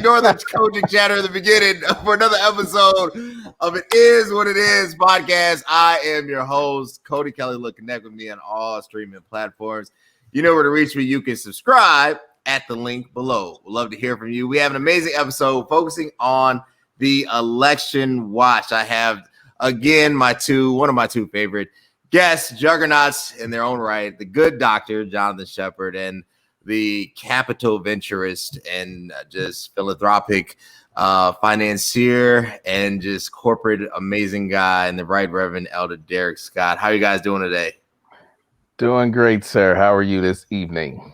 ignore the coaching chatter in the beginning for another episode of It Is What It Is podcast. I am your host, Cody Kelly. Look, connect with me on all streaming platforms. You know where to reach me. You can subscribe at the link below. We'd love to hear from you. We have an amazing episode focusing on the election watch. I have, again, one of my two favorite guests, juggernauts in their own right, the good doctor, Jonathan Shepard, and the capital venturist and just philanthropic financier and just corporate amazing guy, and the Right Reverend Elder Derric Scott. How are you guys doing today? Doing great, sir. How are you this evening?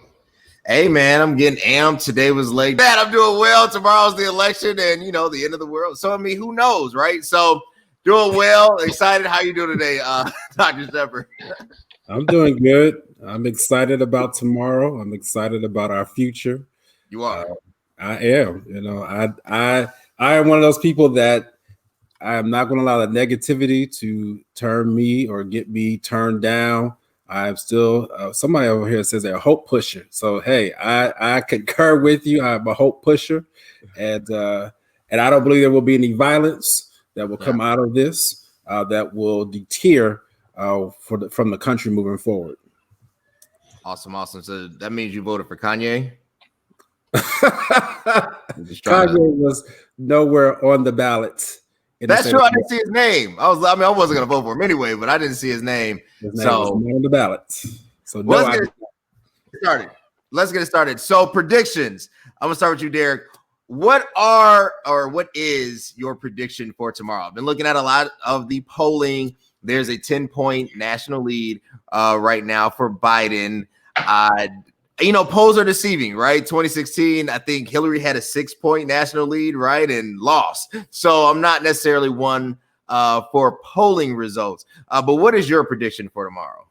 Hey, man, I'm getting amped. Today was late. Man, I'm doing well. Tomorrow's the election and, the end of the world. So, I mean, who knows, right? So, doing well. Excited. How you doing today, Dr. Shepard? I'm doing good. I'm excited about tomorrow. I'm excited about our future. You are. I am. I am one of those people that I am not going to allow the negativity to turn me or get me turned down. I'm still somebody over here says they're a hope pusher. So hey, I concur with you. I'm a hope pusher, and I don't believe there will be any violence that will come out of this that will deter from the country moving forward. Awesome. So that means you voted for Kanye? Kanye was nowhere on the ballot. That's true. I didn't see his name. I wasn't going to vote for him anyway, but I didn't see his name. His name was not on the ballot. So let's get it started. So predictions. I'm going to start with you, Derric. What is your prediction for tomorrow? I've been looking at a lot of the polling. There's a 10-point national lead right now for Biden. Polls are deceiving, right? 2016, I think Hillary had a 6-point national lead, right, and lost. So I'm not necessarily one for polling results. But what is your prediction for tomorrow?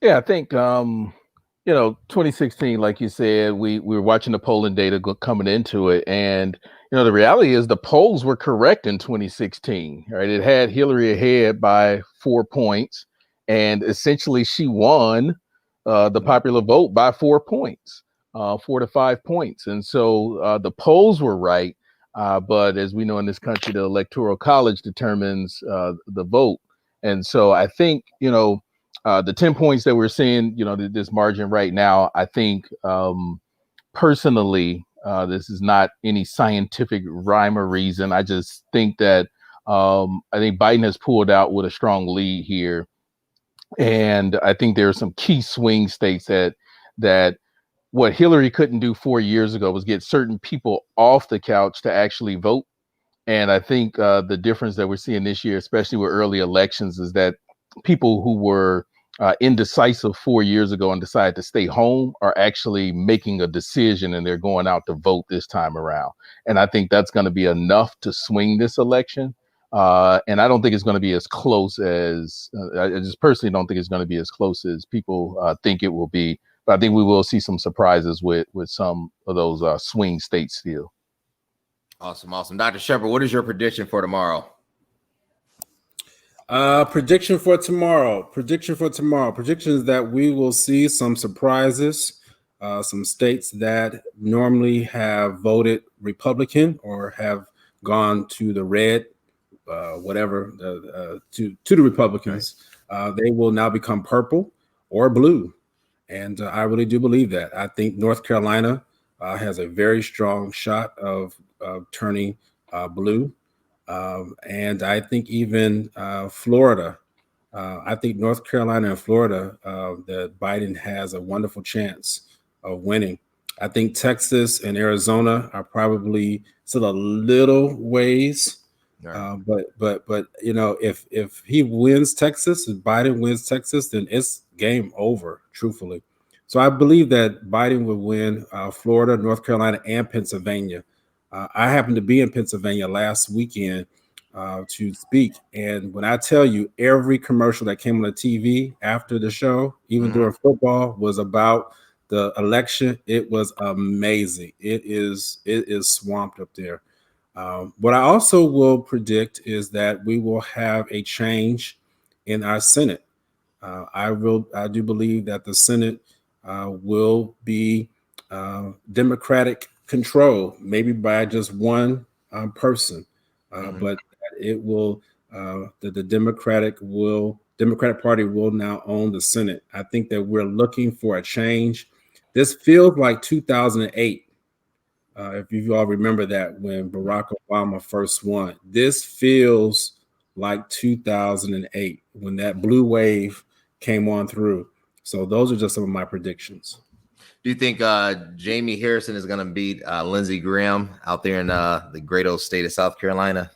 Yeah, I think 2016, like you said, we were watching the polling data coming into it, and the reality is the polls were correct in 2016, right? It had Hillary ahead by 4 points, and essentially she won the popular vote by 4 points, 4 to 5 points. And so the polls were right. But as we know in this country, the Electoral College determines the vote. And so I think, the 10 points that we're seeing, this margin right now, I think personally, this is not any scientific rhyme or reason. I just think that I think Biden has pulled out with a strong lead here. And I think there are some key swing states that what Hillary couldn't do 4 years ago was get certain people off the couch to actually vote. And I think the difference that we're seeing this year, especially with early elections, is that people who were indecisive 4 years ago and decided to stay home are actually making a decision, and they're going out to vote this time around. And I think that's going to be enough to swing this election. And I don't think it's going to be as close as I just personally don't think it's going to be as close as people think it will be. But I think we will see some surprises with some of those swing states still. Awesome. Dr. Shepard, what is your prediction for tomorrow? Prediction for tomorrow. Prediction is that we will see some surprises. Some states that normally have voted Republican or have gone to the red. To the Republicans, they will now become purple or blue, and I really do believe that. I think North Carolina has a very strong shot of turning blue, and I think even Florida. I think North Carolina and Florida, that Biden has a wonderful chance of winning. I think Texas and Arizona are probably still a little ways. Right. But if he wins Texas, if Biden wins Texas, then it's game over, truthfully. So I believe that Biden will win Florida, North Carolina, and Pennsylvania. I happened to be in Pennsylvania last weekend to speak, and when I tell you every commercial that came on the TV after the show, even during football, was about the election. It was amazing. It is swamped up there. What I also will predict is that we will have a change in our Senate. I do believe that the Senate will be Democratic control, maybe by just one person, Mhm. but it will. The Democratic Party will now own the Senate. I think that we're looking for a change. This feels like 2008. If you all remember that when Barack Obama first won, this feels like 2008 when that blue wave came on through. So those are just some of my predictions. Do you think Jamie Harrison is going to beat Lindsey Graham out there in the great old state of South Carolina?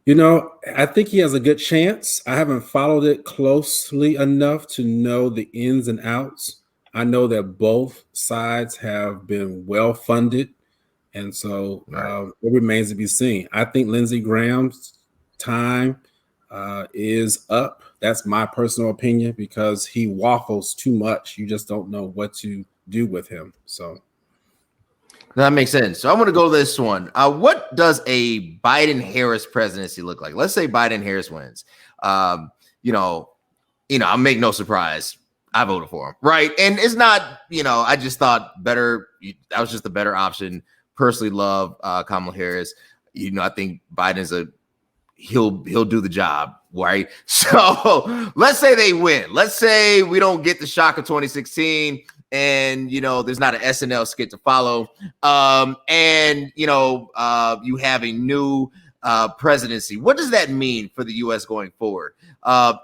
You know, I think he has a good chance. I haven't followed it closely enough to know the ins and outs. I know that both sides have been well funded, and so it remains to be seen. I think Lindsey Graham's time is up. That's my personal opinion because he waffles too much. You just don't know what to do with him. So that makes sense. So I want to go this one. What does a Biden-Harris presidency look like? Let's say Biden-Harris wins. I'll make no surprise. I voted for him, right? And it's not, I just thought better. That was just a better option. Personally, love Kamala Harris. I think Biden's he'll do the job, right? So let's say they win. Let's say we don't get the shock of 2016. And there's not an SNL skit to follow, you have a new presidency. What does that mean for the U.S. going forward?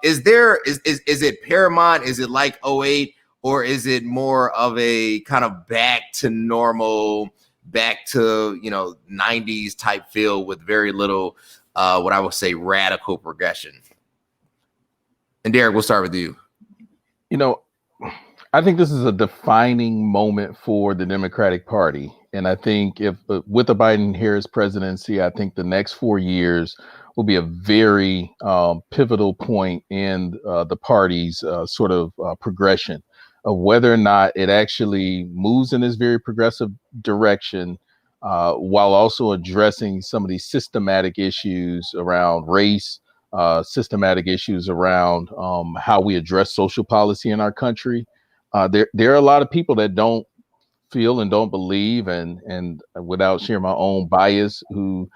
Is it paramount? Is it like 2008, or is it more of a kind of back to normal, back to 90s type feel with very little what I would say radical progression? And Derric, we'll start with you. I think this is a defining moment for the Democratic Party. And I think if with the Biden-Harris presidency, I think the next 4 years will be a very pivotal point in the party's sort of progression of whether or not it actually moves in this very progressive direction while also addressing some of these systematic issues around race, systematic issues around how we address social policy in our country. There are a lot of people that don't feel and don't believe, and without sharing my own bias, who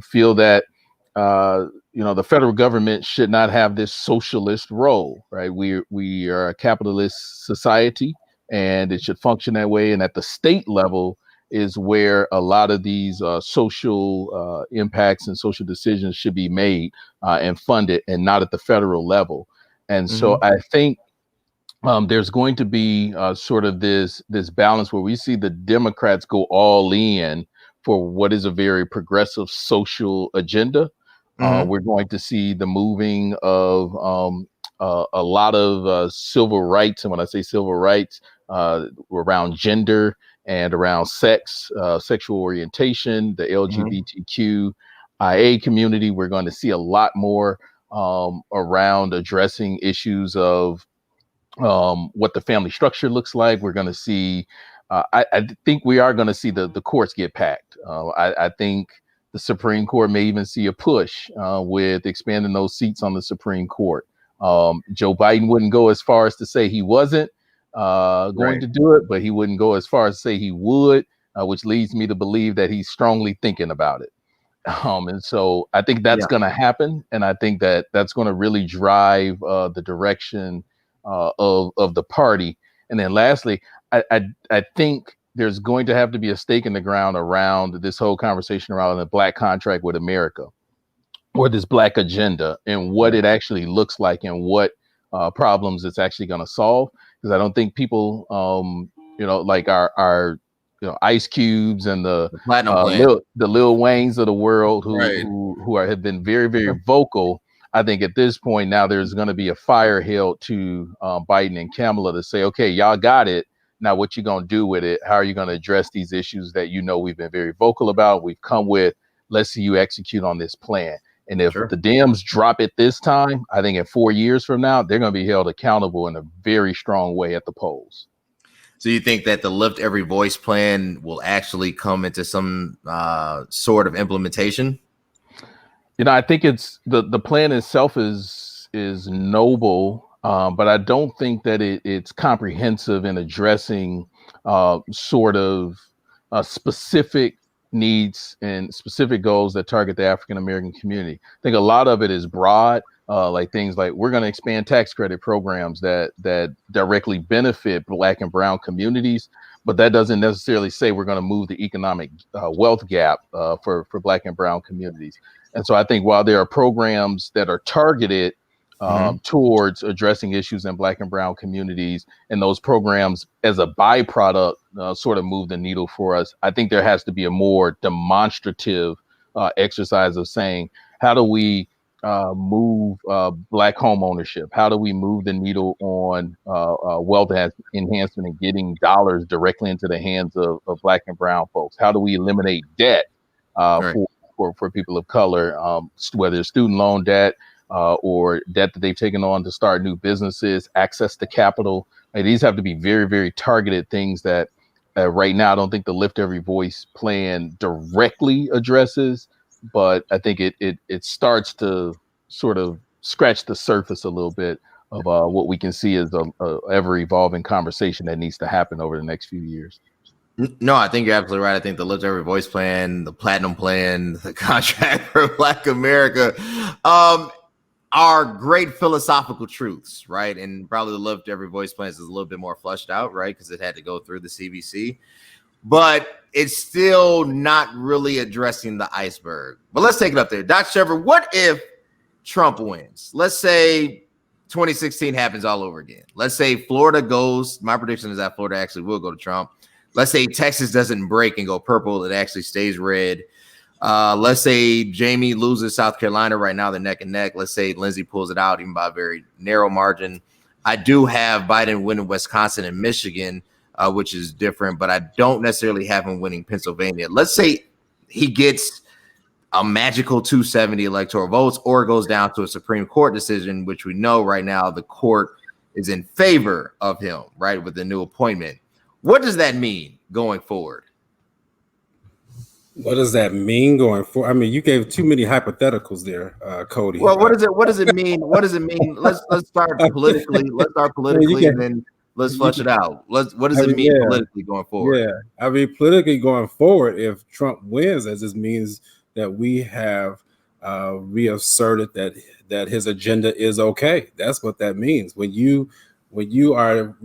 feel that the federal government should not have this socialist role. Right? We are a capitalist society, and it should function that way. And at the state level is where a lot of these social impacts and social decisions should be made and funded, and not at the federal level. And so I think there's going to be sort of this balance where we see the Democrats go all in for what is a very progressive social agenda. We're going to see the moving of a lot of civil rights. And when I say civil rights, around gender and around sex, sexual orientation, the LGBTQIA community, we're going to see a lot more around addressing issues of what the family structure looks like. We're going to see, I think we are going to see the courts get packed. I think the Supreme Court may even see a push with expanding those seats on the Supreme Court. Joe Biden wouldn't go as far as to say he wasn't going to do it, but he wouldn't go as far as to say he would, which leads me to believe that he's strongly thinking about it. And so I think that's going to happen. And I think that that's going to really drive the direction of the party. And then lastly, I think there's going to have to be a stake in the ground around this whole conversation around the Black contract with America, or this Black agenda, and what it actually looks like and what problems it's actually going to solve. Because I don't think people, like our Ice Cubes and the Lil Waynes of the world who have been very, very vocal. I think at this point now there's going to be a fire held to Biden and Kamala to say, okay, y'all got it. Now what you going to do with it? How are you going to address these issues that we've been very vocal about? We've come with, let's see you execute on this plan. And if the Dems drop it this time, I think in 4 years from now, they're going to be held accountable in a very strong way at the polls. So you think that the Lift Every Voice plan will actually come into some sort of implementation? I think it's the plan itself is noble, but I don't think that it's comprehensive in addressing sort of specific needs and specific goals that target the African American community. I think a lot of it is broad, like things like we're going to expand tax credit programs that directly benefit Black and Brown communities, but that doesn't necessarily say we're going to move the economic wealth gap for Black and Brown communities. And so I think while there are programs that are targeted towards addressing issues in Black and Brown communities, and those programs as a byproduct sort of move the needle for us, I think there has to be a more demonstrative exercise of saying, how do we move Black home ownership? How do we move the needle on wealth enhancement and getting dollars directly into the hands of Black and Brown folks? How do we eliminate debt for people of color, whether it's student loan debt, or debt that they've taken on to start new businesses, access to capital? These have to be very, very targeted things that right now I don't think the Lift Every Voice plan directly addresses, but I think it starts to sort of scratch the surface a little bit of what we can see as a ever evolving conversation that needs to happen over the next few years. No, I think you're absolutely right. I think the Lift Every Voice plan, the Platinum plan, the Contract for Black America, are great philosophical truths, right? And probably the Lift Every Voice plans is a little bit more fleshed out, right? Because it had to go through the CBC, but it's still not really addressing the iceberg. But let's take it up there. Dr. Trevor, what if Trump wins? Let's say 2016 happens all over again. Let's say Florida goes, my prediction is that Florida actually will go to Trump. Let's say Texas doesn't break and go purple. It actually stays red. Let's say Jamie loses South Carolina. Right now they're neck and neck. Let's say Lindsey pulls it out even by a very narrow margin. I do have Biden winning Wisconsin and Michigan, which is different, but I don't necessarily have him winning Pennsylvania. Let's say he gets a magical 270 electoral votes, or it goes down to a Supreme Court decision, which we know right now the court is in favor of him, right, with the new appointment. What does that mean going forward? What does that mean going forward? I mean, you gave too many hypotheticals there, Cody. Well, what does it mean? What does it mean? Let's start politically. Let's start politically, and then let's flesh it out. What does it mean politically going forward? Yeah, I mean, politically going forward, if Trump wins, that just means that we have reasserted that his agenda is okay. That's what that means. When you are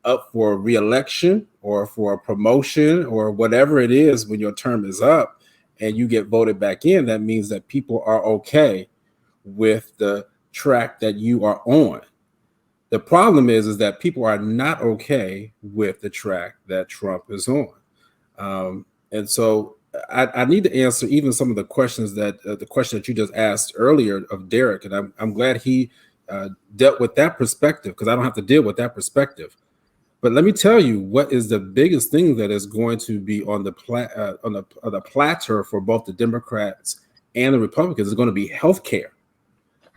up for re-election or for a promotion or whatever it is, when your term is up and you get voted back in, that means that people are okay with the track that you are on. The problem is that people are not okay with the track that Trump is on. And so I need to answer even some of the questions that the question that you just asked earlier of Derric, and I'm glad he dealt with that perspective, because I don't have to deal with that perspective. But let me tell you what is the biggest thing that is going to be on the platter for both the Democrats and the Republicans is going to be healthcare.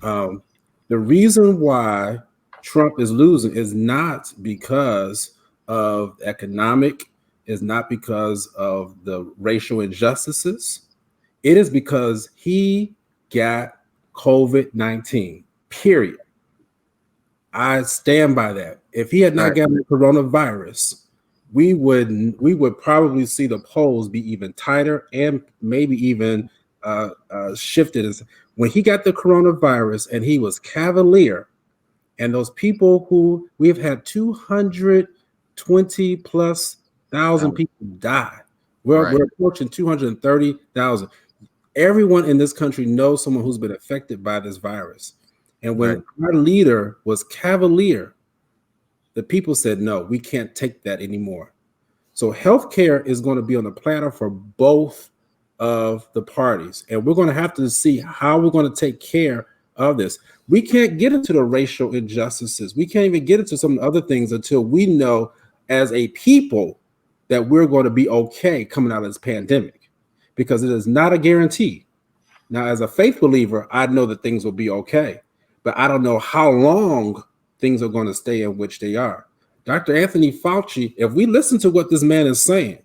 The reason why Trump is losing is not because of economic, is not because of the racial injustices. It is because he got COVID-19, period. I stand by that. If he had not gotten the coronavirus, we would probably see the polls be even tighter and maybe even shifted. When he got the coronavirus and he was cavalier, and those people who we've had 220 plus thousand people die. We're approaching 230,000. Everyone in this country knows someone who's been affected by this virus. And when our leader was cavalier, the people said, no, we can't take that anymore. So healthcare is going to be on the platter for both of the parties. And we're going to have to see how we're going to take care of this. We can't get into the racial injustices. We can't even get into some other things until we know as a people that we're going to be okay coming out of this pandemic, because it is not a guarantee. Now, as a faith believer, I know that things will be okay, but I don't know how long things are going to stay in which they are. Dr. Anthony Fauci, if we listen to what this man is saying,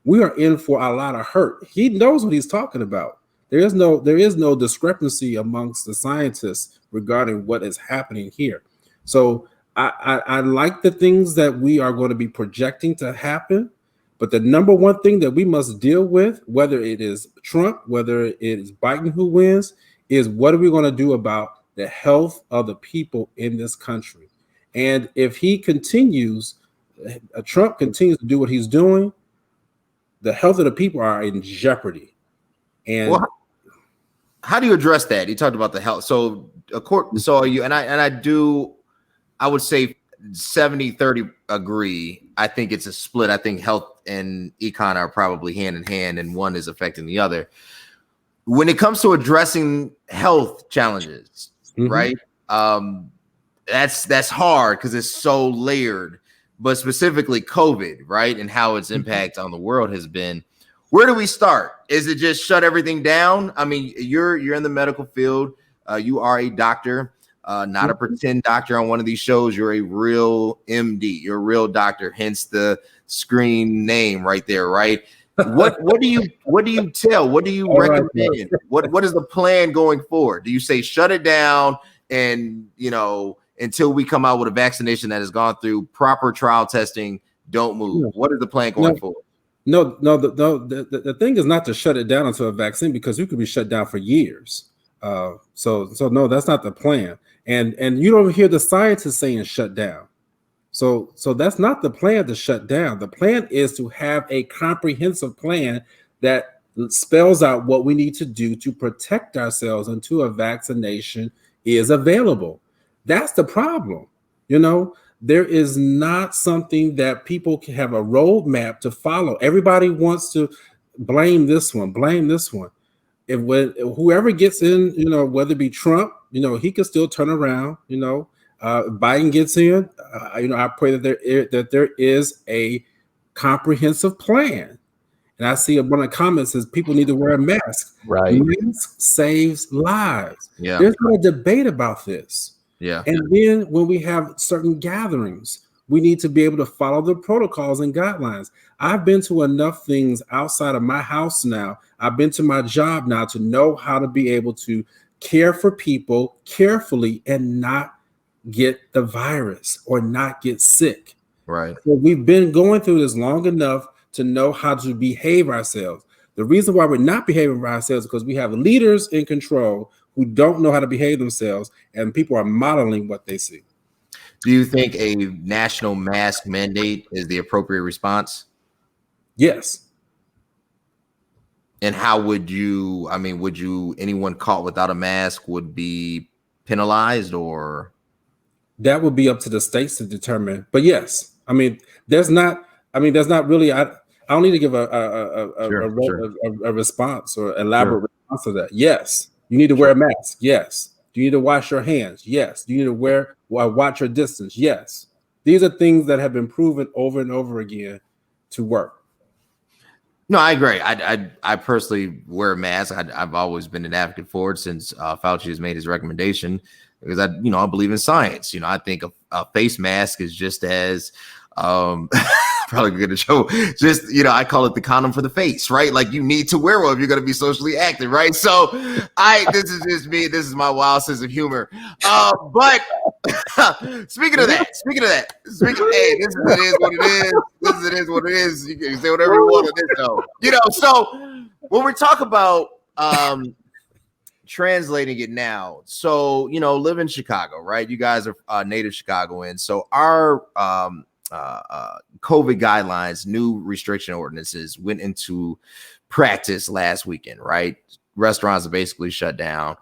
we are in for a lot of hurt. He knows what he's talking about. There is no discrepancy amongst the scientists regarding what is happening here. So I like the things that we are going to be projecting to happen, but the number one thing that we must deal with, whether it is Trump, whether it is Biden who wins, is what are we going to do about the health of the people in this country? And if Trump continues to do what he's doing, the health of the people are in jeopardy. And well, how do you address that? You talked about the health. So I would say 70-30 agree. I think it's a split. I think health and econ are probably hand in hand, and one is affecting the other. When it comes to addressing health challenges, right? That's hard because it's so layered, but specifically COVID, right? And how its impact on the world has been. Where do we start? Is it just shut everything down? I mean, you're in the medical field. You are a doctor, not a pretend doctor on one of these shows. You're a real MD. You're a real doctor. Hence the screen name right there, right? What do you tell? What do you recommend? What is the plan going forward? Do you say shut it down and until we come out with a vaccination that has gone through proper trial testing, don't move? What is the plan going forward? No. The thing is not to shut it down until a vaccine, because you could be shut down for years. So no, that's not the plan. And you don't hear the scientists saying shut down. So that's not the plan, to shut down. The plan is to have a comprehensive plan that spells out what we need to do to protect ourselves until a vaccination is available. That's the problem. There is not something that people can have a roadmap to follow. Everybody wants to blame this one. When whoever gets in, whether it be Trump, he can still turn around. Biden gets in. I pray that there is a comprehensive plan. And I see one of the comments says people need to wear a mask. Right. Mask saves lives. Yeah. There's no debate about this. Yeah. And then when we have certain gatherings, we need to be able to follow the protocols and guidelines. I've been to enough things outside of my house now. I've been to my job now to know how to be able to care for people carefully and not get the virus or not get sick. Right. So we've been going through this long enough to know how to behave ourselves. The reason why we're not behaving ourselves is because we have leaders in control who don't know how to behave themselves, and people are modeling what they see. Do you think a national mask mandate is the appropriate response? Yes. And how would anyone caught without a mask would be penalized, or? That would be up to the states to determine. But yes, there's not really, I don't need to give a response or elaborate response to that. Yes. You need to wear a mask. Yes. Do you need to wash your hands? Yes. Do you need to watch your distance? Yes. These are things that have been proven over and over again to work. No, I agree. I personally wear a mask. I've always been an advocate for it since Fauci has made his recommendation, because I believe in science. I think a face mask is just as probably going to show. Just I call it the condom for the face, right? Like, you need to wear one if you're going to be socially active, right? So this is just me. This is my wild sense of humor. But speaking of that, hey, this is it is what it is. It is what it is. You can say whatever you want on this show. So when we talk about translating it now, so live in Chicago, right? You guys are native Chicagoans. So our COVID guidelines, new restriction ordinances went into practice last weekend, right? Restaurants are basically shut down.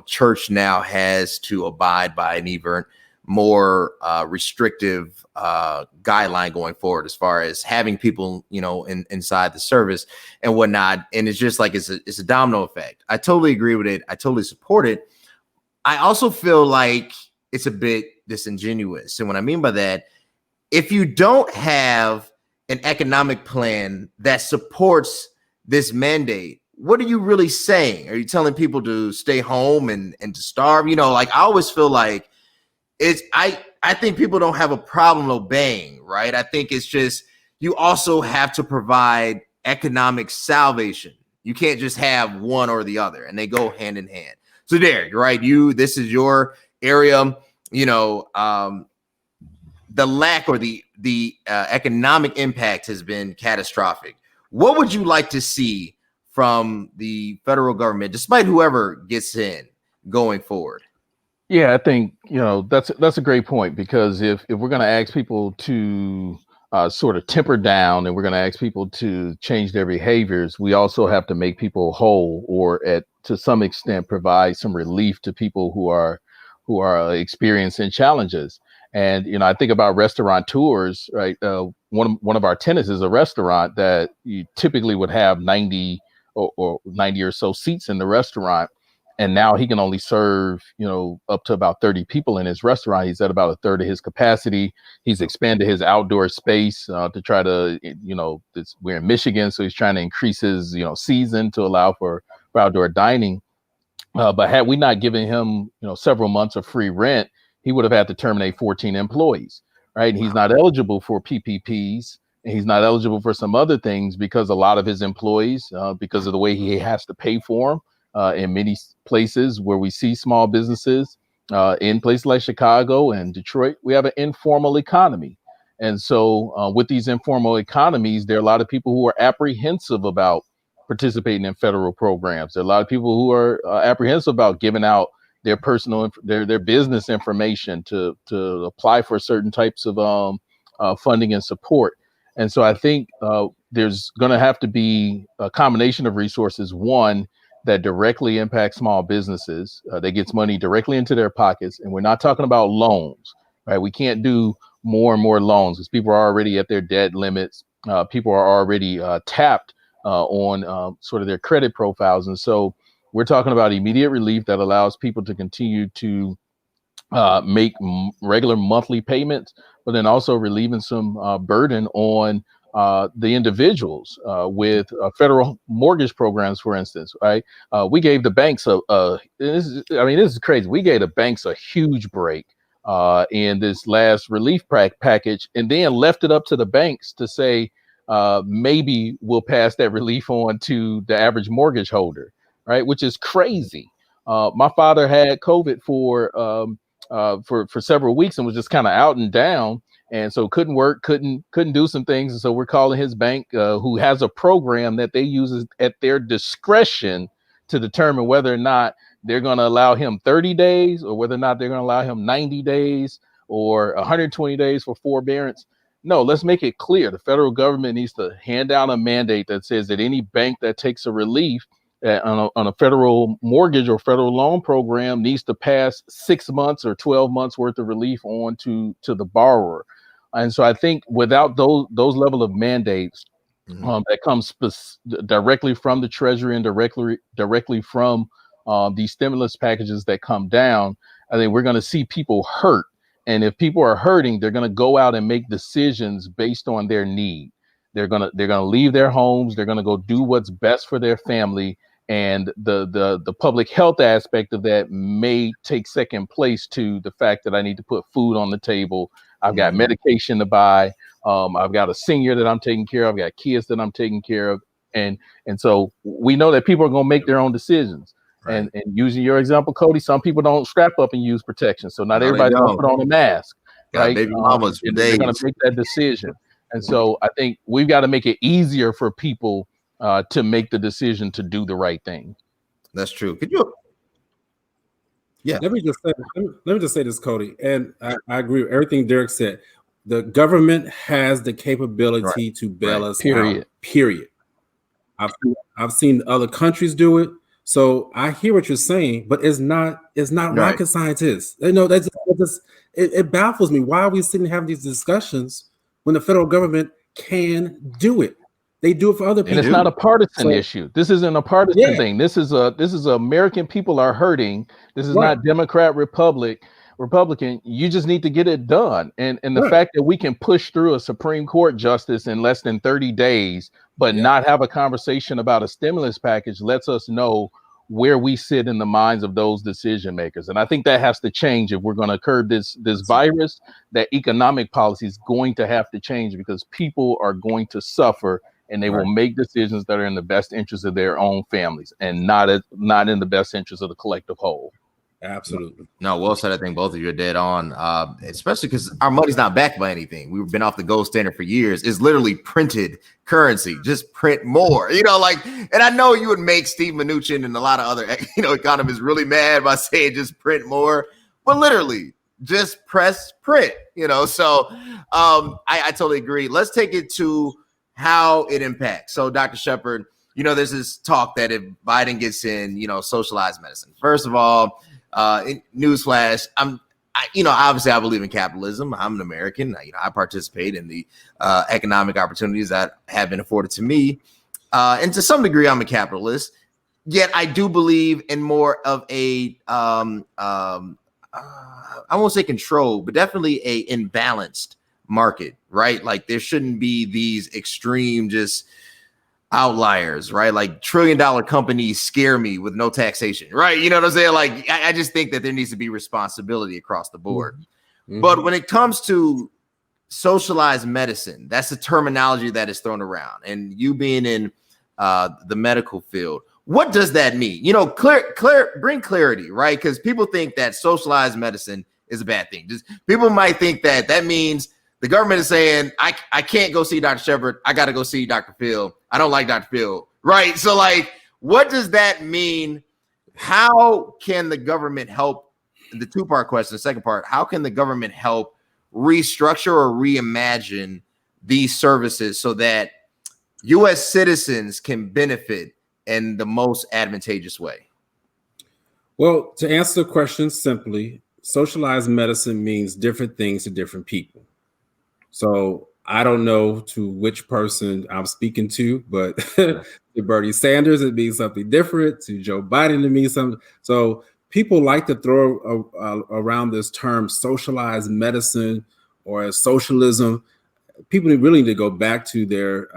Church now has to abide by an even more restrictive guideline going forward, as far as having people, inside the service and whatnot. And it's just like it's a domino effect. I totally agree with it. I totally support it. I also feel like it's a bit disingenuous. And what I mean by that, if you don't have an economic plan that supports this mandate, what are you really saying? Are you telling people to stay home and to starve? I always feel like I think people don't have a problem obeying, right? I think it's just, you also have to provide economic salvation. You can't just have one or the other, and they go hand in hand. So Derric, right? This is your area. the lack or the economic impact has been catastrophic. What would you like to see from the federal government, despite whoever gets in, going forward? Yeah, I think that's a great point, because if we're going to ask people to sort of temper down, and we're going to ask people to change their behaviors, we also have to make people whole, or to some extent provide some relief to people who are experiencing challenges. And I think about restaurateurs, right? One of our tenants is a restaurant that you typically would have 90 or 90 or so seats in the restaurant. And now he can only serve, up to about 30 people in his restaurant. He's at about a third of his capacity. He's expanded his outdoor space to try to, we're in Michigan, so he's trying to increase his, season to allow for outdoor dining. But had we not given him, several months of free rent, he would have had to terminate 14 employees, right? And he's not eligible for PPPs, and he's not eligible for some other things because a lot of his employees, because of the way he has to pay for them, in many places where we see small businesses, in places like Chicago and Detroit, we have an informal economy. And so with these informal economies, there are a lot of people who are apprehensive about participating in federal programs. There are a lot of people who are apprehensive about giving out their personal, their business information to apply for certain types of funding and support. And so I think there's going to have to be a combination of resources. One, that directly impacts small businesses, that gets money directly into their pockets. And we're not talking about loans, right? We can't do more and more loans because people are already at their debt limits. People are already tapped on sort of their credit profiles. And so we're talking about immediate relief that allows people to continue to make regular monthly payments, but then also relieving some burden on the individuals with federal mortgage programs, for instance, right? We gave the banks this is crazy. We gave the banks a huge break in this last relief package, and then left it up to the banks to say, maybe we'll pass that relief on to the average mortgage holder, right? Which is crazy. My father had COVID for several weeks and was just kind of out and down. And so couldn't work, couldn't do some things. And so we're calling his bank, who has a program that they use at their discretion to determine whether or not they're going to allow him 30 days or whether or not they're going to allow him 90 days or 120 days for forbearance. No, let's make it clear. The federal government needs to hand down a mandate that says that any bank that takes a relief on a federal mortgage or federal loan program needs to pass 6 months or 12 months worth of relief on to the borrower. And so I think without those level of mandates, that comes directly from the Treasury and directly from these stimulus packages that come down, I think we're going to see people hurt. And if people are hurting, they're going to go out and make decisions based on their need. They're going to leave their homes. They're going to go do what's best for their family. And the public health aspect of that may take second place to the fact that I need to put food on the table. I've got medication to buy. I've got a senior that I'm taking care of. I've got kids that I'm taking care of. And so we know that people are going to make their own decisions. Right. And using your example, Cody, some people don't strap up and use protection. So not everybody's going to put on a mask. Right? Baby mamas for days. They're going to make that decision. And so I think we've got to make it easier for people to make the decision to do the right thing. That's true. Could you? Yeah. Let me just say this, Cody, and I agree with everything Derric said. The government has the capability to bail us out. Period. I've seen other countries do it. So I hear what you're saying, but it's not rocket scientists. It baffles me. Why are we sitting having these discussions when the federal government can do it? They do it for other people. And it's not a partisan issue. This isn't a partisan thing. This is American people are hurting. This is not Democrat, Republican. You just need to get it done. And the fact that we can push through a Supreme Court justice in less than 30 days, but not have a conversation about a stimulus package lets us know where we sit in the minds of those decision makers. And I think that has to change if we're going to curb this virus. That economic policy is going to have to change because people are going to suffer, and they will make decisions that are in the best interest of their own families and not in the best interest of the collective whole. Absolutely. No, well said. I think both of you are dead on, especially because our money's not backed by anything. We've been off the gold standard for years. It's literally printed currency. Just print more, and I know you would make Steve Mnuchin and a lot of other, economists really mad by saying just print more, but literally just press print, So I totally agree. Let's take it to how it impacts. So, Dr. Shepard, there's this talk that if Biden gets in, socialized medicine, first of all, newsflash, obviously I believe in capitalism. I'm an American. I participate in the economic opportunities that have been afforded to me. And to some degree, I'm a capitalist. Yet I do believe in more of a, I won't say control, but definitely a imbalanced market, right? Like there shouldn't be these extreme just outliers, right? Like $1 trillion companies scare me with no taxation, right? You know what I'm saying? Like I just think that there needs to be responsibility across the board. Mm-hmm. But when it comes to socialized medicine, that's the terminology that is thrown around. And you being in the medical field, what does that mean? Bring clarity, right? Because people think that socialized medicine is a bad thing. People might think that means the government is saying, I can't go see Dr. Shepard. I got to go see Dr. Phil. I don't like Dr. Phil. Right. So what does that mean? How can the government help? The two-part question, the second part, how can the government help restructure or reimagine these services so that U.S. citizens can benefit in the most advantageous way? Well, to answer the question simply, socialized medicine means different things to different people. So I don't know to which person I'm speaking to, but to Bernie Sanders, it means something different. To Joe Biden, it means something. So people like to throw around this term socialized medicine or socialism. People really need to go back to their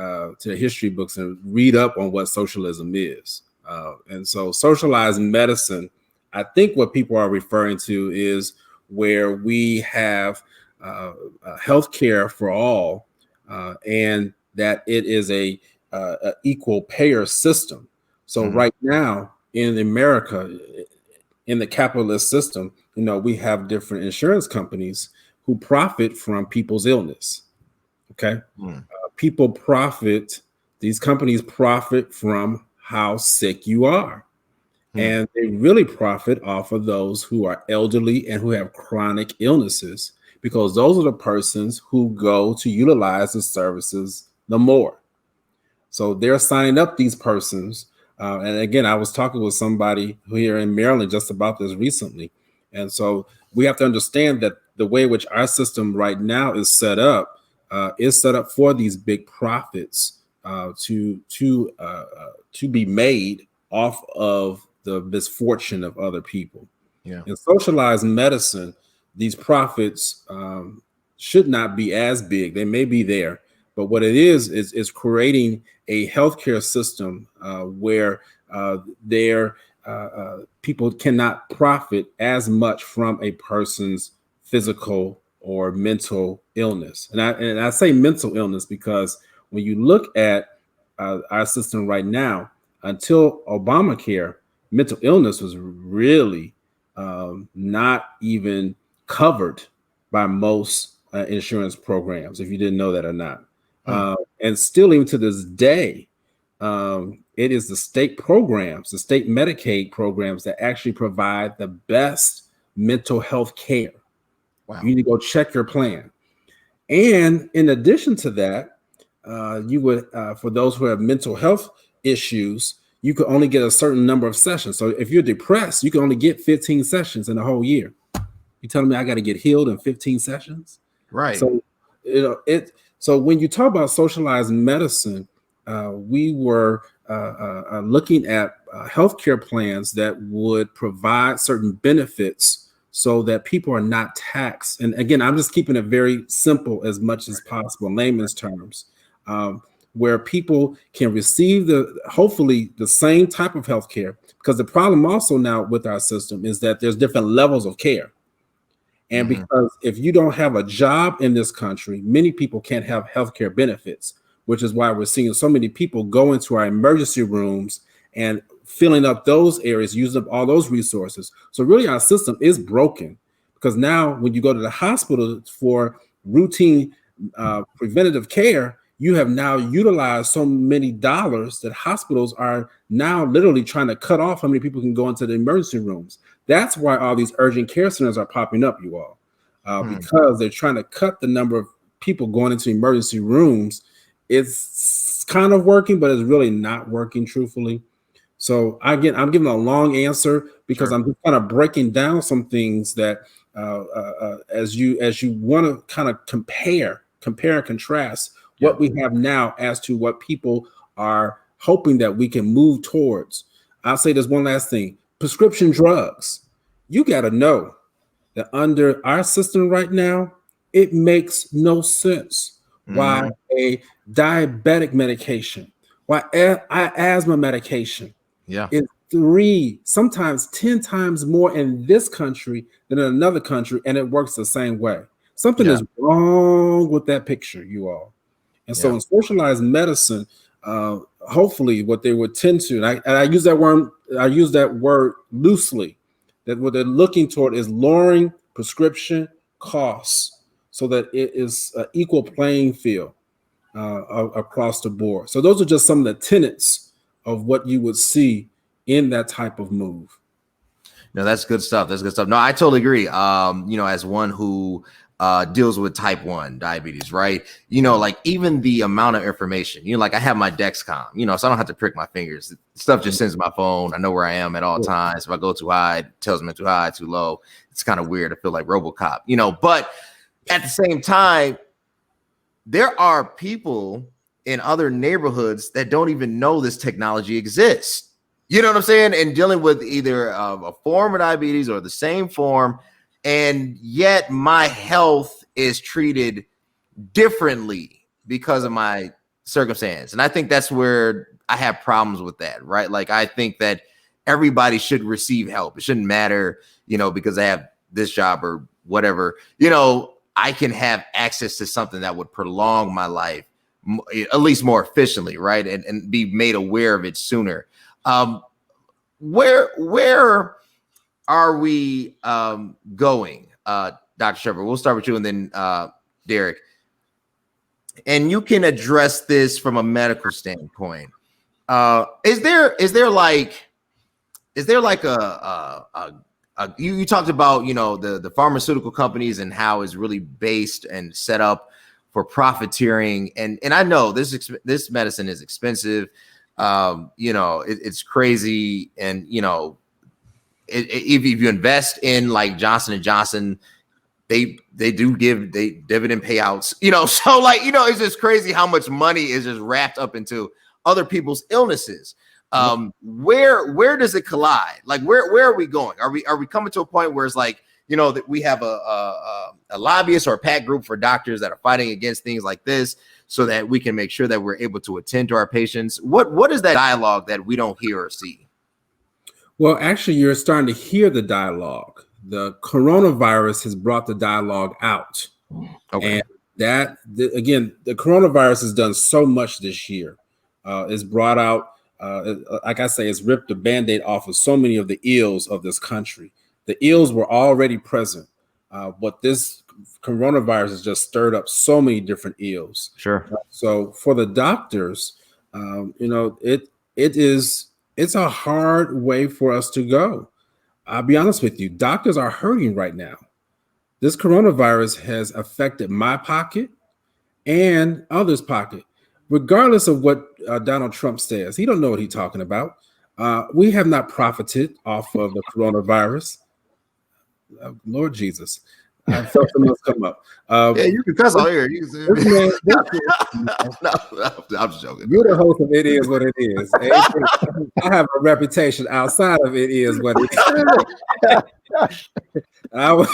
history books and read up on what socialism is. And so socialized medicine, I think what people are referring to is where we have healthcare for all, and that it is a equal payer system. So right now in America, in the capitalist system, we have different insurance companies who profit from people's illness. Okay, people profit. These companies profit from how sick you are, and they really profit off of those who are elderly and who have chronic illnesses, because those are the persons who go to utilize the services the more. So they're signing up these persons. And again, I was talking with somebody here in Maryland just about this recently. And so we have to understand that the way in which our system right now is set up for these big profits to be made off of the misfortune of other people. Yeah. In socialized medicine, these profits should not be as big. They may be there, but what it is creating a healthcare system where people cannot profit as much from a person's physical or mental illness. And I say mental illness because when you look at our system right now, until Obamacare, mental illness was really not even covered by most insurance programs, if you didn't know that or not. And still, even to this day, it is the state programs, the state Medicaid programs that actually provide the best mental health care. Wow. You need to go check your plan. And in addition to that, you would, for those who have mental health issues, you could only get a certain number of sessions. So if you're depressed, you can only get 15 sessions in a whole year. You telling me I got to get healed in 15 sessions? Right. So, so when you talk about socialized medicine, we were looking at healthcare plans that would provide certain benefits so that people are not taxed. And again, I'm just keeping it very simple as much as possible, layman's terms, where people can receive hopefully the same type of healthcare. Because the problem also now with our system is that there's different levels of care. And because if you don't have a job in this country, many people can't have healthcare benefits, which is why we're seeing so many people go into our emergency rooms and filling up those areas, using up all those resources. So really our system is broken, because now when you go to the hospital for routine preventative care, you have now utilized so many dollars that hospitals are now literally trying to cut off how many people can go into the emergency rooms. That's why all these urgent care centers are popping up, you all, because they're trying to cut the number of people going into emergency rooms. It's kind of working, but it's really not working, truthfully. So again, I'm giving a long answer because I'm just kind of breaking down some things that as you want to kind of compare and contrast what we have now as to what people are hoping that we can move towards. I'll say this one last thing: prescription drugs. You got to know that under our system right now, it makes no sense why a diabetic medication, why asthma medication is 3, sometimes 10 times more in this country than in another country, and it works the same way. Something is wrong with that picture, you all. And so in socialized medicine, hopefully what they would tend to, and I use that word loosely, that what they're looking toward is lowering prescription costs so that it is an equal playing field across the board. So those are just some of the tenets of what you would see in that type of move. No, that's good stuff. That's good stuff. No, I totally agree. As one who deals with type 1 diabetes, right? Like even the amount of information, like I have my Dexcom, so I don't have to prick my fingers. Stuff just sends my phone. I know where I am at all times. If I go too high, it tells me too high, too low. It's kind of weird. I feel like RoboCop, but at the same time, there are people in other neighborhoods that don't even know this technology exists. You know what I'm saying? And dealing with either a form of diabetes or the same form, and yet my health is treated differently because of my circumstance. And I think that's where I have problems with that, right? Like, I think that everybody should receive help. It shouldn't matter, because I have this job or whatever, I can have access to something that would prolong my life, at least more efficiently, right? And be made aware of it sooner. Where are we going, Dr. Shepard? We'll start with you and then Derric. And you can address this from a medical standpoint. Is there like you talked about, the pharmaceutical companies and how it's really based and set up for profiteering. And I know this medicine is expensive. It's crazy. And, if you invest in like Johnson & Johnson, they do give dividend payouts, so like, it's just crazy how much money is just wrapped up into other people's illnesses. Where does it collide? Like, where are we going? Are we coming to a point where it's like, that we have a lobbyist or a PAC group for doctors that are fighting against things like this so that we can make sure that we're able to attend to our patients? What is that dialogue that we don't hear or see? Well, actually, you're starting to hear the dialogue. The coronavirus has brought the dialogue out. Okay. And again, the coronavirus has done so much this year. It's brought out, like I say, it's ripped the Band-Aid off of so many of the ills of this country. The ills were already present, but this coronavirus has just stirred up so many different ills. Sure. So for the doctors, it's a hard way for us to go. I'll be honest with you, doctors are hurting right now. This coronavirus has affected my pocket and others' pocket. Regardless of what Donald Trump says, he don't know what he's talking about. We have not profited off of the coronavirus. Lord Jesus, I felt something else come up. Yeah, you can cuss all here. No, I'm just joking. You're the host of It Is What It Is. I have a reputation outside of It Is What It Is. Hey, I want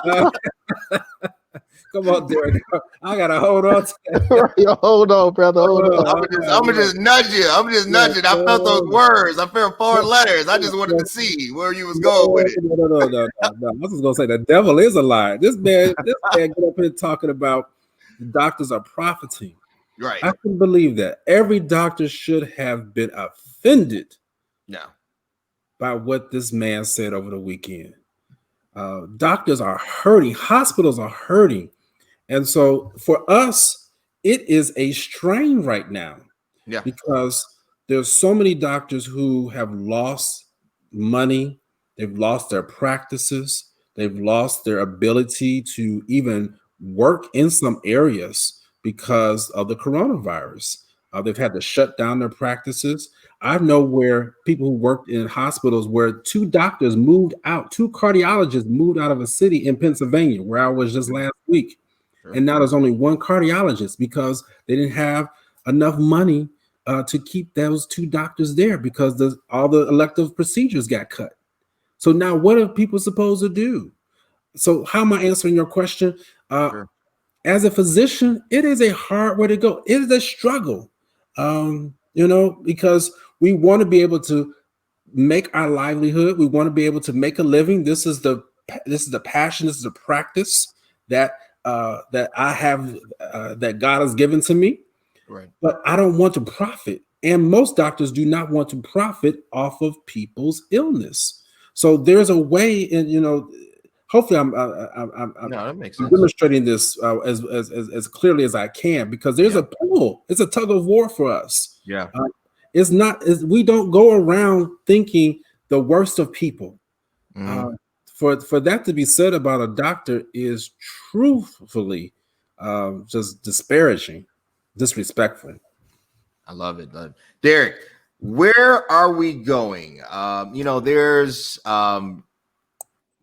to come on, Derric. I gotta hold on to that. Hold on, brother. Hold on. I'm gonna just nudge you. I'm just nudging. I felt those words. I felt 4 letters. I just wanted to see where you was going with it. No. I was just gonna say the devil is a liar. This man get up here talking about the doctors are profiting. Right. I can believe that. Every doctor should have been offended No. by what this man said over the weekend. Doctors are hurting, hospitals are hurting. And so for us, it is a strain right now Yeah. because there's so many doctors who have lost money, they've lost their practices, they've lost their ability to even work in some areas because of the coronavirus. They've had to shut down their practices. I know where people who worked in hospitals where two doctors moved out, two cardiologists moved out of a city in Pennsylvania, where I was just last week. Sure. And now there's only one cardiologist because they didn't have enough money to keep those two doctors there because all the elective procedures got cut. So now what are people supposed to do? So how am I answering your question? Sure. As a physician, it is a hard way to go. It is a struggle, because we want to be able to make our livelihood. We want to be able to make a living. This is the passion. This is the practice that that I have that God has given to me. Right. But I don't want to profit, and most doctors do not want to profit off of people's illness. So there's a way, and hopefully I'm No, that makes sense. demonstrating this as clearly as I can, because there's a pull. It's a tug of war for us. Yeah. It's not. We don't go around thinking the worst of people. For that to be said about a doctor is truthfully just disparaging, disrespectful. I love it. Derric, where are we going? There's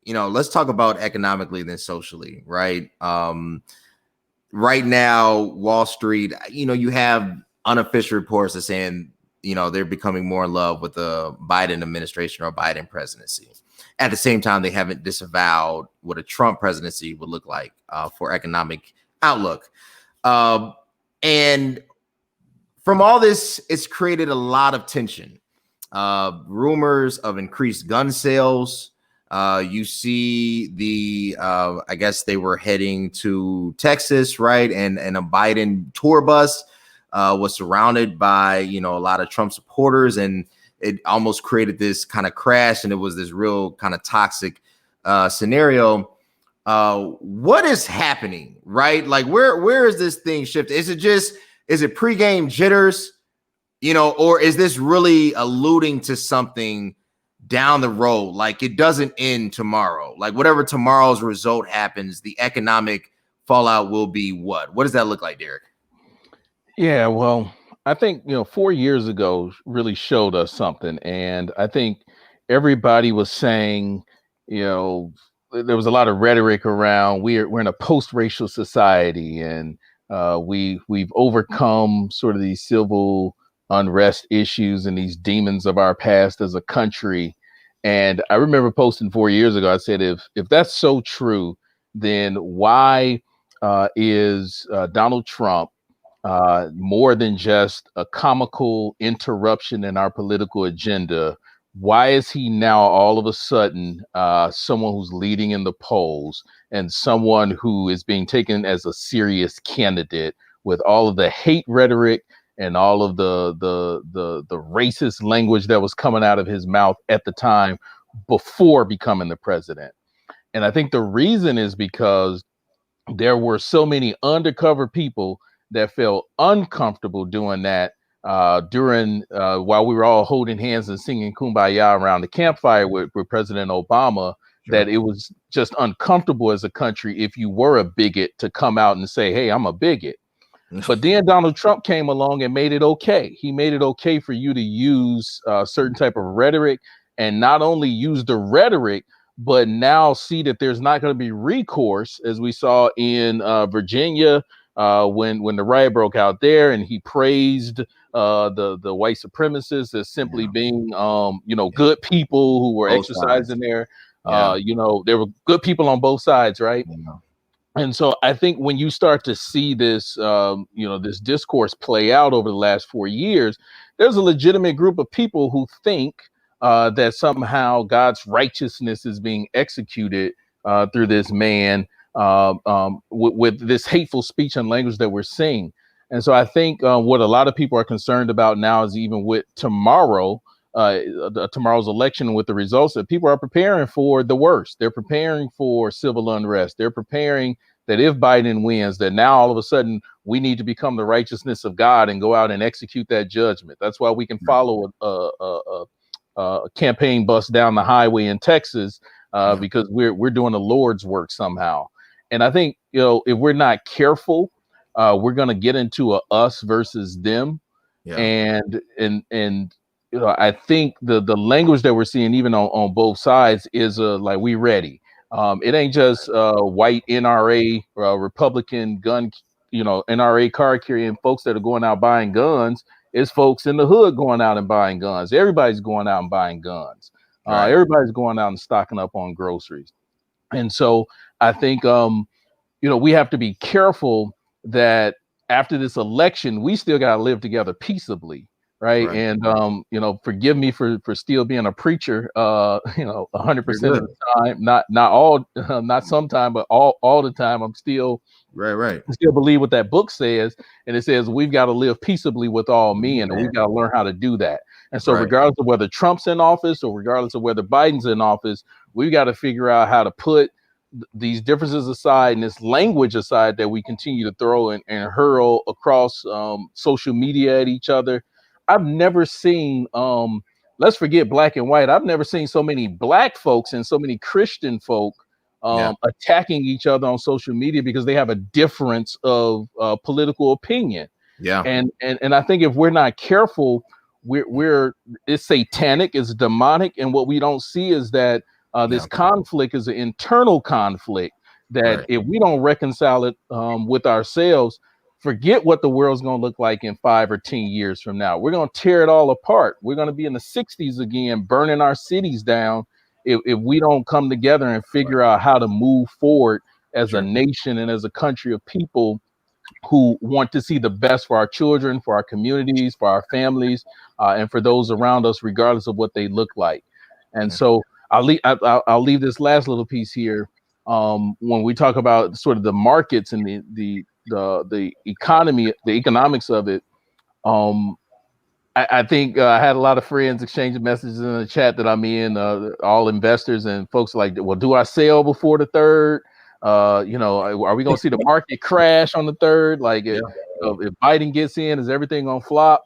let's talk about economically then socially, right? Right now, Wall Street, you have unofficial reports that saying, they're becoming more in love with the Biden administration or Biden presidency. At the same time, they haven't disavowed what a Trump presidency would look like for economic outlook. And from all this, it's created a lot of tension. Rumors of increased gun sales. You see I guess they were heading to Texas, right? And a Biden tour bus was surrounded by, a lot of Trump supporters, and it almost created this kind of crash, and it was this real kind of toxic scenario. What is happening, right? Like, where is this thing shifted? Is it pregame jitters, or is this really alluding to something down the road? Like, it doesn't end tomorrow. Like, whatever tomorrow's result happens, the economic fallout will be what? What does that look like, Derric? Yeah, well, I think 4 years ago really showed us something, and I think everybody was saying, there was a lot of rhetoric around we're in a post-racial society, and we've overcome sort of these civil unrest issues and these demons of our past as a country. And I remember posting 4 years ago, I said, if that's so true, then why is Donald Trump more than just a comical interruption in our political agenda? Why is he now all of a sudden someone who's leading in the polls and someone who is being taken as a serious candidate with all of the hate rhetoric and all of the racist language that was coming out of his mouth at the time before becoming the president? And I think the reason is because there were so many undercover people that felt uncomfortable doing that during while we were all holding hands and singing Kumbaya around the campfire with President Obama. Sure. That it was just uncomfortable as a country if you were a bigot to come out and say, hey, I'm a bigot. But then Donald Trump came along and made it okay. He made it okay for you to use certain type of rhetoric, and not only use the rhetoric, but now see that there's not going to be recourse, as we saw in Virginia when the riot broke out there, and he praised the white supremacists as simply being good people who were both exercising sides. There were good people on both sides, right? Yeah. And so I think when you start to see this, this discourse play out over the last 4 years, there's a legitimate group of people who think that somehow God's righteousness is being executed through this man with this hateful speech and language that we're seeing. And so I think what a lot of people are concerned about now is even with tomorrow's election, with the results, that people are preparing for the worst. They're preparing for civil unrest. They're preparing that if Biden wins, that now all of a sudden we need to become the righteousness of God and go out and execute that judgment. That's why we can follow a campaign bus down the highway in Texas because we're doing the Lord's work somehow. And I think, if we're not careful, we're going to get into a us versus them. And I think the language that we're seeing even on both sides is like, we ready. It ain't just white NRA Republican gun, NRA card carrying folks that are going out buying guns. It's folks in the hood going out and buying guns. Everybody's going out and buying guns. Everybody's going out and stocking up on groceries. And so I think we have to be careful that after this election, we still got to live together peaceably. Right. And, forgive me for still being a preacher, 100% of the time, not all, not sometime, but all the time. I'm still I still believe what that book says. And it says we've got to live peaceably with all men, and we've got to learn how to do that. And so regardless of whether Trump's in office or regardless of whether Biden's in office, we've got to figure out how to put these differences aside and this language aside that we continue to throw and hurl across social media at each other. I've never seen, let's forget black and white. I've never seen so many black folks and so many Christian folk attacking each other on social media because they have a difference of political opinion. And I think if we're not careful, it's satanic, it's demonic. And what we don't see is that this conflict is an internal conflict that if we don't reconcile it with ourselves, forget what the world's going to look like in 5 or 10 years from now. We're going to tear it all apart. We're going to be in the 60s again, burning our cities down if we don't come together and figure out how to move forward as a nation and as a country of people who want to see the best for our children, for our communities, for our families, and for those around us, regardless of what they look like. And so I'll leave this last little piece here. When we talk about sort of the markets and the economy, the economics of it, I think I had a lot of friends exchanging messages in the chat that I'm in, all investors, and folks are like, well, do I sell before the 3rd? Are we going to see the market crash on the 3rd? Like if Biden gets in, is everything going to flop?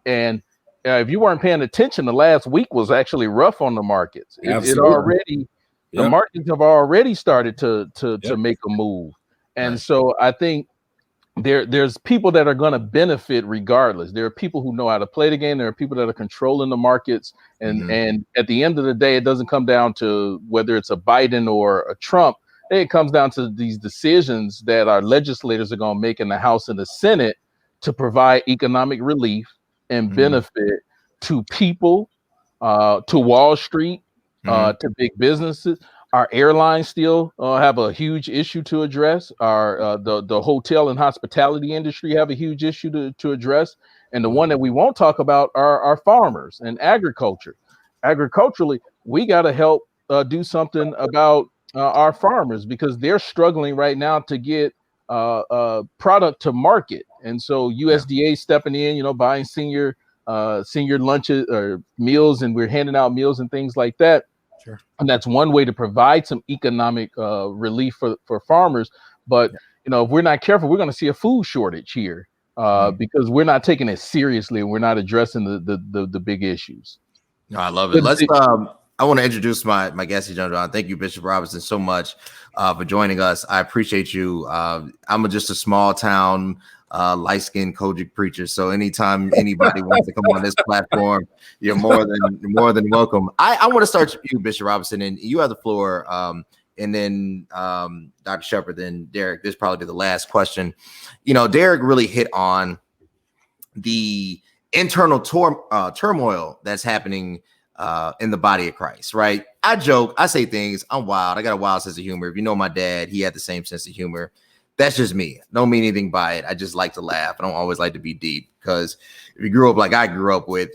And if you weren't paying attention, the last week was actually rough on the markets. The markets have already started to make a move. And so I think there's people that are going to benefit regardless. There are people who know how to play the game. There are people that are controlling the markets. And at the end of the day, it doesn't come down to whether it's a Biden or a Trump. It comes down to these decisions that our legislators are going to make in the House and the Senate to provide economic relief and benefit to people, to Wall Street, to big businesses. Our airlines still have a huge issue to address. Our the hotel and hospitality industry have a huge issue to address. And the one that we won't talk about are our farmers and agriculture. Agriculturally, we got to help do something about our farmers because they're struggling right now to get product to market. And so USDA stepping in, buying senior lunches or meals, and we're handing out meals and things like that. Sure. And that's one way to provide some economic relief for farmers. But if we're not careful, we're going to see a food shortage here because we're not taking it seriously and we're not addressing the big issues. No, I love it. I want to introduce my guest, John. Thank you, Bishop Robinson, so much for joining us. I appreciate you. I'm just a small town, light-skinned Kojic preacher. So anytime anybody wants to come on this platform, you're more than welcome. I want to start with you, Bishop Robinson, and you have the floor. And then Dr. Shepard, then Derric. This is probably the last question. Derric really hit on the internal turmoil that's happening in the body of Christ, right? I joke, I say things, I'm wild. I got a wild sense of humor. If you know my dad, he had the same sense of humor. That's just me. Don't mean anything by it. I just like to laugh. I don't always like to be deep because if you grew up like I grew up with,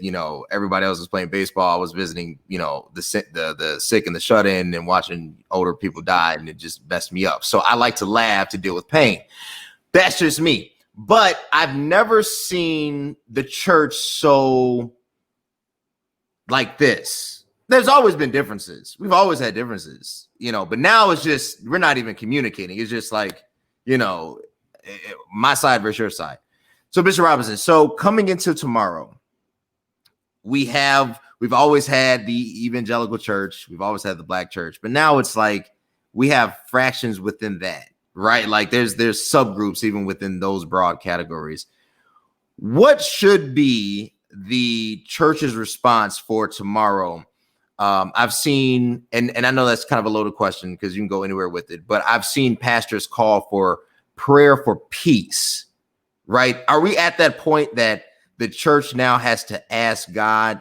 everybody else was playing baseball. I was visiting, the sick and the shut in and watching older people die, and it just messed me up. So I like to laugh to deal with pain. That's just me. But I've never seen the church so like this. There's always been differences. We've always had differences, but now it's just, we're not even communicating. It's just like, my side versus your side. So Bishop Robinson, so coming into tomorrow, we've always had the evangelical church. We've always had the black church, but now it's like we have fractions within that, right? Like there's subgroups even within those broad categories. What should be the church's response for tomorrow? I've seen, and I know that's kind of a loaded question because you can go anywhere with it, but I've seen pastors call for prayer for peace, right? Are we at that point that the church now has to ask God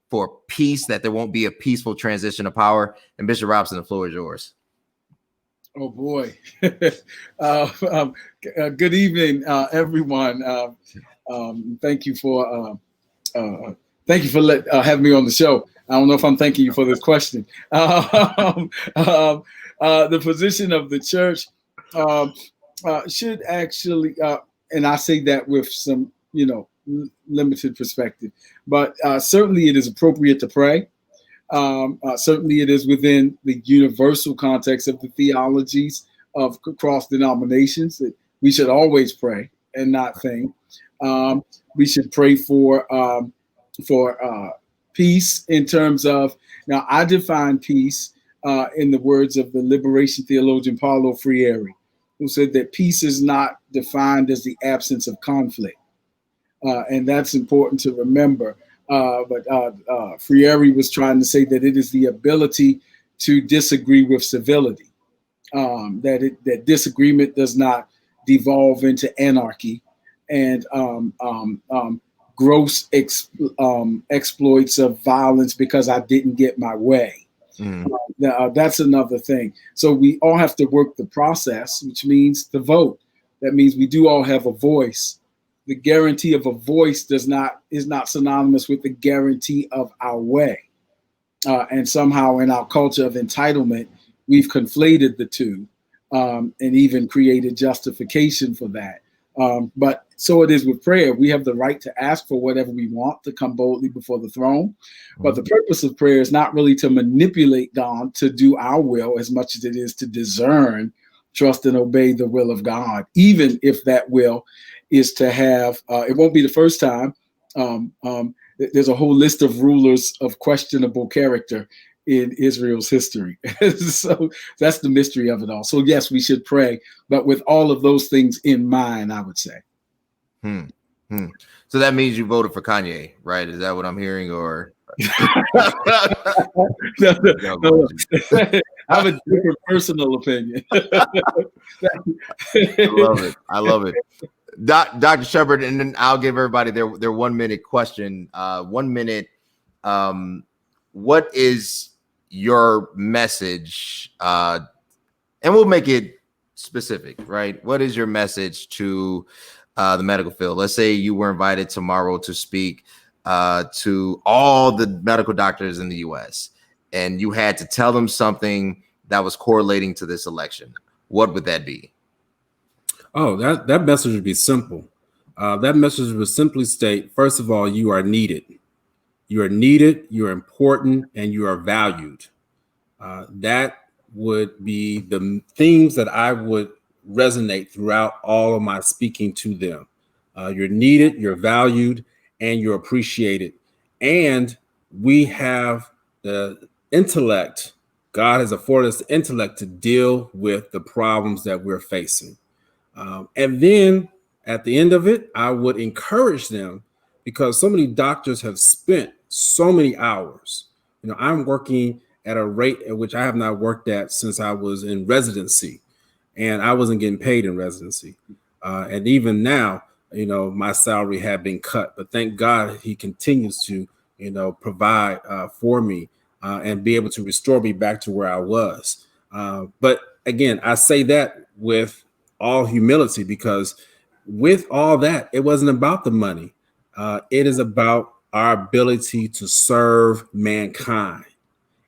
for peace, that there won't be a peaceful transition of power? And Bishop Robinson, the floor is yours. Oh boy. Good evening, everyone. Thank you for having me on the show. I don't know if I'm thanking you for this question. The position of the church should actually, and I say that with some, limited perspective, but certainly it is appropriate to pray. Certainly it is within the universal context of the theologies of cross denominations that we should always pray and not faint. We should pray for peace in terms of, now I define peace in the words of the liberation theologian Paulo Freire, who said that peace is not defined as the absence of conflict. And that's important to remember. But Freire was trying to say that it is the ability to disagree with civility, that disagreement does not devolve into anarchy and gross exploits of violence because I didn't get my way. That's another thing. So we all have to work the process, which means to vote. That means we do all have a voice. The guarantee of a voice is not synonymous with the guarantee of our way. And somehow in our culture of entitlement, we've conflated the two and even created justification for that. But so it is with prayer. We have the right to ask for whatever we want, to come boldly before the throne. But the purpose of prayer is not really to manipulate God to do our will as much as it is to discern, trust, and obey the will of God, even if that will is to have, it won't be the first time. There's a whole list of rulers of questionable character in Israel's history. So that's the mystery of it all. So yes, we should pray, but with all of those things in mind, I would say. So that means you voted for Kanye, right? Is that what I'm hearing? Or no. I have a different personal opinion. I love it. Dr. Shepard, and then I'll give everybody their 1 minute question. 1 minute. What is your message? And we'll make it specific, right? What is your message to the medical field? Let's say you were invited tomorrow to speak to all the medical doctors in the U.S. and you had to tell them something that was correlating to this election. What would that be? Oh, that message would be simple. That message would simply state, first of all, you are needed. You are needed, you are important, and you are valued. That would be the themes that I would resonate throughout all of my speaking to them. You're needed, you're valued, and you're appreciated. And we have the intellect. God has afforded us the intellect to deal with the problems that we're facing. And then at the end of it, I would encourage them, because so many doctors have spent so many hours. I'm working at a rate at which I have not worked at since I was in residency, and I wasn't getting paid in residency. And even now, my salary had been cut, but thank God he continues to, provide for me and be able to restore me back to where I was. But again, I say that with all humility, because with all that, it wasn't about the money. It is about our ability to serve mankind.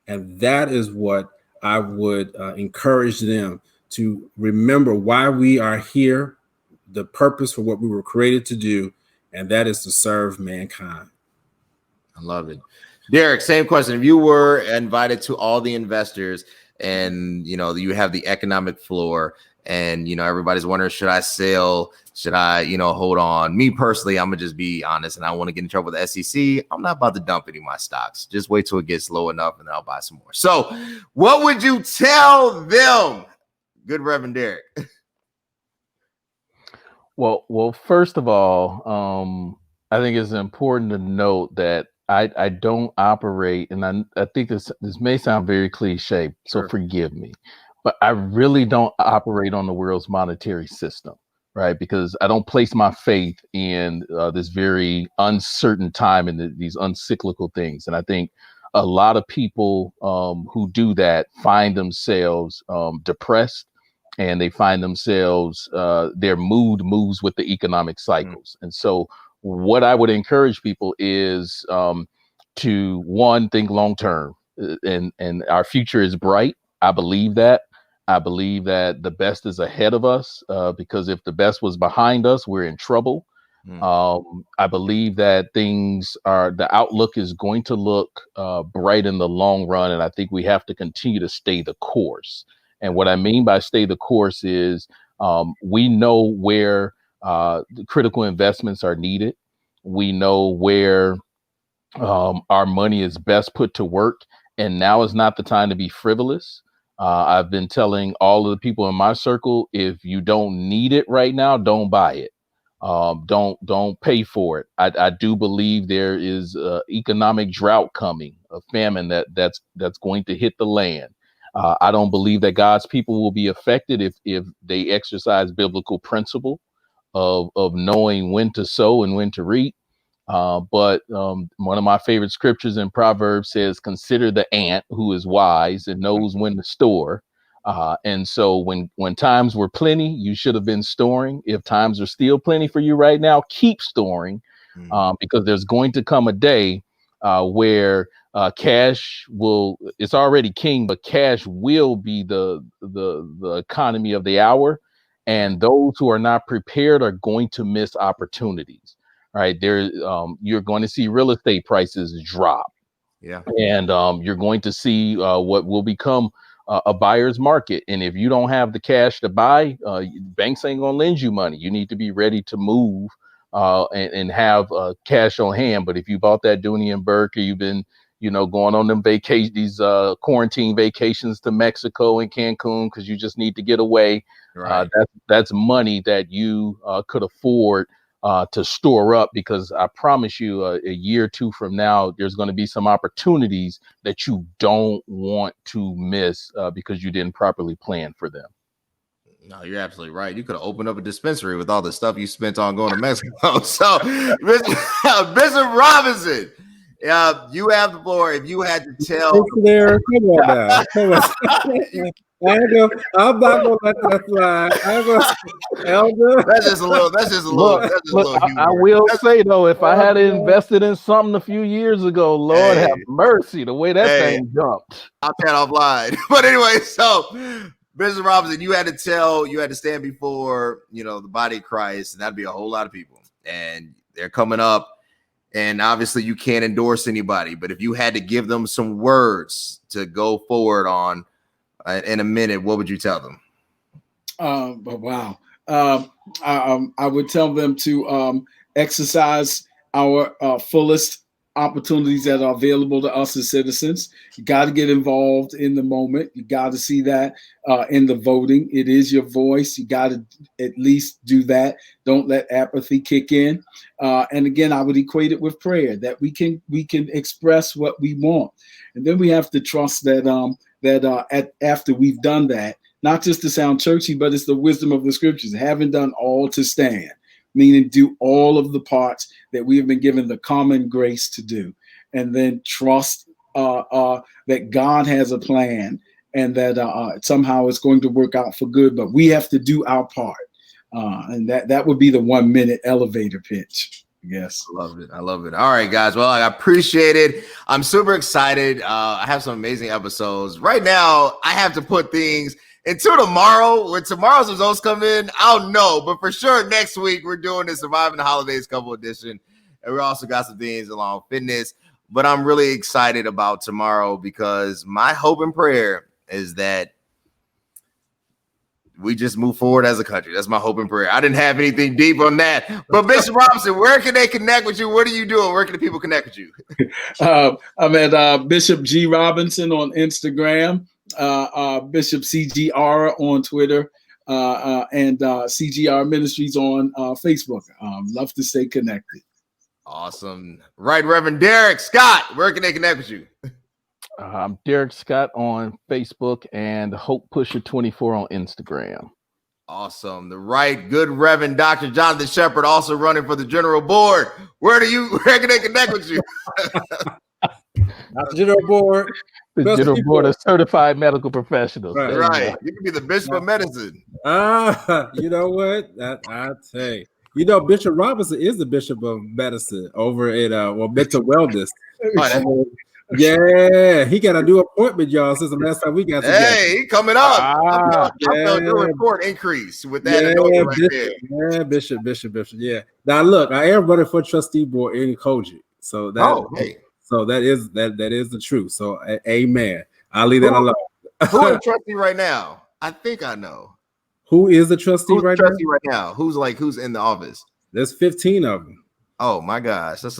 And that is what I would encourage them to remember, why we are here, the purpose for what we were created to do, and that is to serve mankind. I love it. Derric, same question. If you were invited to all the investors and, you have the economic floor and, everybody's wondering, should I sell? Should I, hold on? Me personally, I'm going to just be honest, and I want to get in trouble with the SEC. I'm not about to dump any of my stocks. Just wait till it gets low enough and then I'll buy some more. So what would you tell them? Good Reverend Derric. Well, first of all, I think it's important to note that I don't operate, and I think this may sound very cliche, so Sure. forgive me, but I really don't operate on the world's monetary system, right? Because I don't place my faith in this very uncertain time and these uncyclical things. And I think a lot of people who do that find themselves depressed, and they find themselves, their mood moves with the economic cycles. And so what I would encourage people is to, one, think long term, and our future is bright. I believe that. I believe that the best is ahead of us, because if the best was behind us, we're in trouble. I believe that the outlook is going to look bright in the long run, and I think we have to continue to stay the course. And what I mean by stay the course is we know where the critical investments are needed. We know where our money is best put to work. And now is not the time to be frivolous. I've been telling all of the people in my circle, if you don't need it right now, don't buy it. Don't pay for it. I do believe there is economic drought coming, a famine that's going to hit the land. I don't believe that God's people will be affected if they exercise biblical principle of knowing when to sow and when to reap. But one of my favorite scriptures in Proverbs says, consider the ant who is wise and knows when to store. And so when times were plenty, you should have been storing. If times are still plenty for you right now, keep storing, because there's going to come a day where cash it's already king, but cash will be the economy of the hour. And those who are not prepared are going to miss opportunities. Right there, you're going to see real estate prices drop. Yeah. And you're going to see what will become a buyer's market. And if you don't have the cash to buy, banks ain't going to lend you money. You need to be ready to move and have cash on hand. But if you bought that Dooney and Burke, or you've been, going on them these quarantine vacations to Mexico and Cancun because you just need to get away, Right. That's money that you could afford to store up, because I promise you a year or two from now, there's going to be some opportunities that you don't want to miss because you didn't properly plan for them. No, you're absolutely right. You could have opened up a dispensary with all the stuff you spent on going to Mexico. So, Bishop Robinson, you have the floor. If you had to tell there, come on now. Come on. I'm not gonna let that slide. Elder. That's just a little. I will say though, if I had invested in something a few years ago, Lord have mercy, the way that thing jumped. I'll chat offline. But anyway, so Bishop Robinson, you had to stand before the body of Christ, and that'd be a whole lot of people, and they're coming up. And obviously you can't endorse anybody, but if you had to give them some words to go forward on in a minute, what would you tell them? Wow. I would tell them to exercise our fullest opportunities that are available to us as citizens. You got to get involved in the moment. You got to see that in the voting. It is your voice. You got to at least do that. Don't let apathy kick in. And again, I would equate it with prayer, that we can express what we want. And then we have to trust that after we've done that, not just to sound churchy, but it's the wisdom of the scriptures. Having done all to stand, meaning do all of the parts that we have been given the common grace to do, and then trust that God has a plan and that somehow it's going to work out for good. But we have to do our part, and that would be the 1 minute elevator pitch. Yes. I love it. All right, guys. Well, I appreciate it. I'm super excited. I have some amazing episodes. Right now, I have to put things until tomorrow, when tomorrow's results come in, I don't know. But for sure, next week, we're doing the Surviving the Holidays Couple Edition. And we also got some things along fitness. But I'm really excited about tomorrow because my hope and prayer is that we just move forward as a country. That's my hope and prayer. I didn't have anything deep on that. But Bishop Robinson, where can they connect with you? What are you doing? Where can the people connect with you? I'm at Bishop G. Robinson on Instagram, Bishop CGR on Twitter, and CGR Ministries on Facebook. Love to stay connected. Awesome. Right, Reverend Derric Scott, where can they connect with you? I'm Derric Scott on Facebook and Hope Pusher 24 on Instagram. Awesome. The right good Reverend Dr. Jonathan Shepherd, also running for the general board. Where can they connect with you? Not the general board. The general board of certified medical professionals. Right. You can be the Bishop of Medicine. You know what? I say. You know, Bishop Robinson is the Bishop of Medicine over at mental wellness. Yeah, he got a new appointment, y'all, since the last time we got together. Hey, he coming up. I felt your report increase with that. Yeah, Bishop. Yeah. Now look, I am running for trustee board in Koji. So that that is the truth. So amen. I'll leave that alone. Who is the trustee right now? I think I know. Who is the trustee right now? Who's in the office? There's 15 of them. Oh my gosh, that's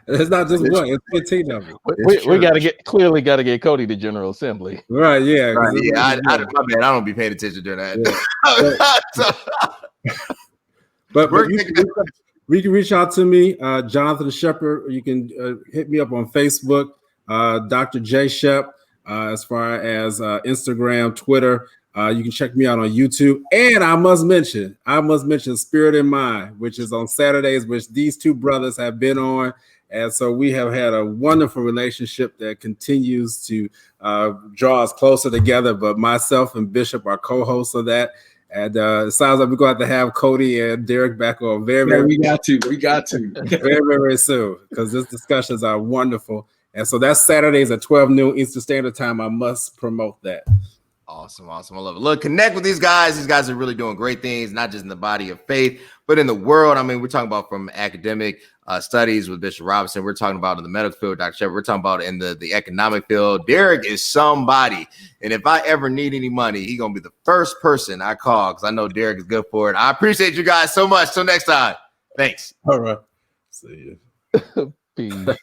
it's not just one, it's 15 of them. We got to get Cody to General Assembly. Right, yeah. Right, yeah, my bad. I don't be paying attention during that. Yeah. but we can reach out to me, Jonathan Shepherd. You can hit me up on Facebook, Dr. J Shep, as far as Instagram, Twitter. You can check me out on YouTube. And I must mention Spirit in Mind, which is on Saturdays, which these two brothers have been on. And so we have had a wonderful relationship that continues to draw us closer together. But myself and Bishop are co-hosts of that. And it sounds like we're going to have Cody and Derric back on we got to very, very soon, because these discussions are wonderful. And so that's Saturdays at 12 noon Eastern Standard Time. I must promote that. Awesome. I love it. Look, connect with these guys. These guys are really doing great things, not just in the body of faith, but in the world. I mean, we're talking about from academic studies with Bishop Robinson. We're talking about in the medical field, Dr. Shepherd. We're talking about in the economic field. Derric is somebody. And if I ever need any money, he's going to be the first person I call because I know Derric is good for it. I appreciate you guys so much. Till next time. Thanks. All right. See you. Peace.